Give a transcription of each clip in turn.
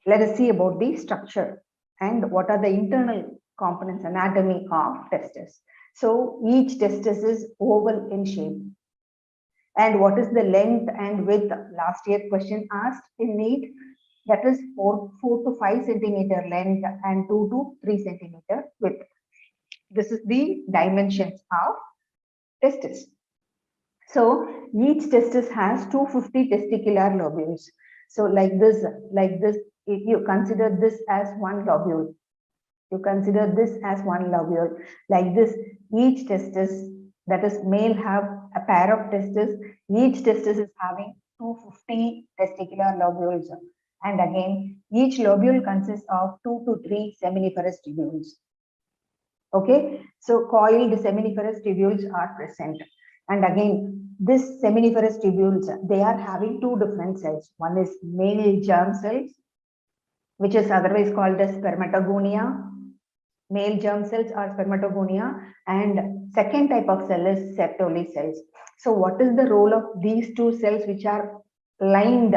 Let us see about the structure and what are the internal components, anatomy of testis. So each testis is oval in shape. And what is the length and width? Last year question asked in NEET, that is 4 to 5 centimeter length and 2 to 3 centimeter width. This is the dimensions of testis. So each testis has 250 testicular lobules. So like this, if you consider this as one lobule, you consider this as one lobule. Like this, each testis, that is male, have a pair of testes. Each testis is having 250 testicular lobules. And again, each lobule consists of 2 to 3 seminiferous tubules. Okay, so coiled seminiferous tubules are present. And again, this seminiferous tubules, they are having two different cells. One is male germ cells, which is otherwise called as spermatogonia. Male germ cells are spermatogonia, and second type of cell is Sertoli cells. So what is the role of these two cells which are lined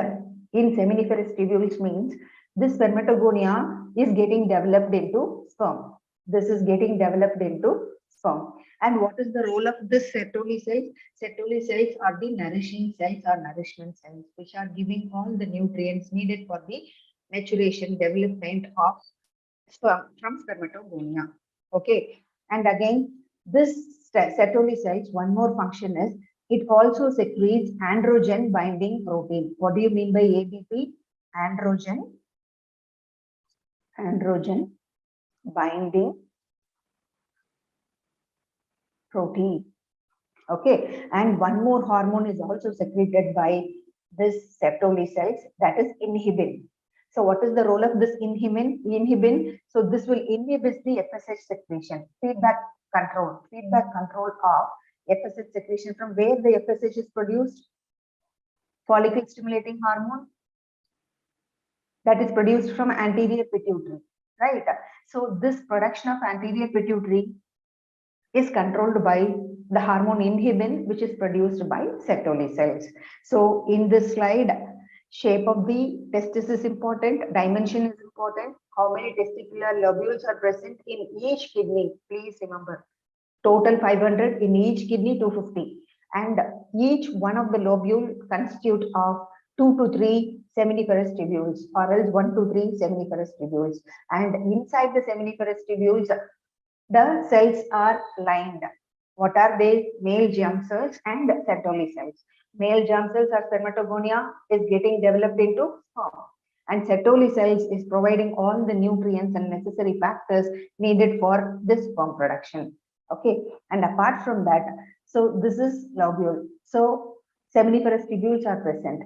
in seminiferous tubules? Means this spermatogonia is getting developed into sperm. This is getting developed into sperm. And what is the role of this Sertoli cells? Sertoli cells are the nourishing cells or nourishment cells, which are giving all the nutrients needed for the maturation, development of sperm from spermatogonia. Okay, and again, this Sertoli cells, one more function is it also secretes androgen binding protein. What do you mean by ABP? Androgen binding protein. Okay, and one more hormone is also secreted by this Sertoli cells, that is inhibin. So what is the role of this inhibin? So this will inhibit the FSH secretion, feedback control of FSH secretion. From where the FSH is produced? Follicle stimulating hormone, that is produced from anterior pituitary, right? So this production of anterior pituitary is controlled by the hormone inhibin, which is produced by Sertoli cells. So in this slide, shape of the testis is important, dimension is important, how many testicular lobules are present in each kidney. Please remember, total 500, in each kidney 250, and each one of the lobule constitute of 2 to 3 seminiferous tubules, or else 1 to 3 seminiferous tubules, and inside the seminiferous tubules the cells are lined. What are they? Male germ cells and Sertoli cells. Male germ cells or spermatogonia is getting developed into sperm, and Sertoli cells is providing all the nutrients and necessary factors needed for this sperm production. Okay, and apart from that, so this is lobule. So seminiferous tubules are present.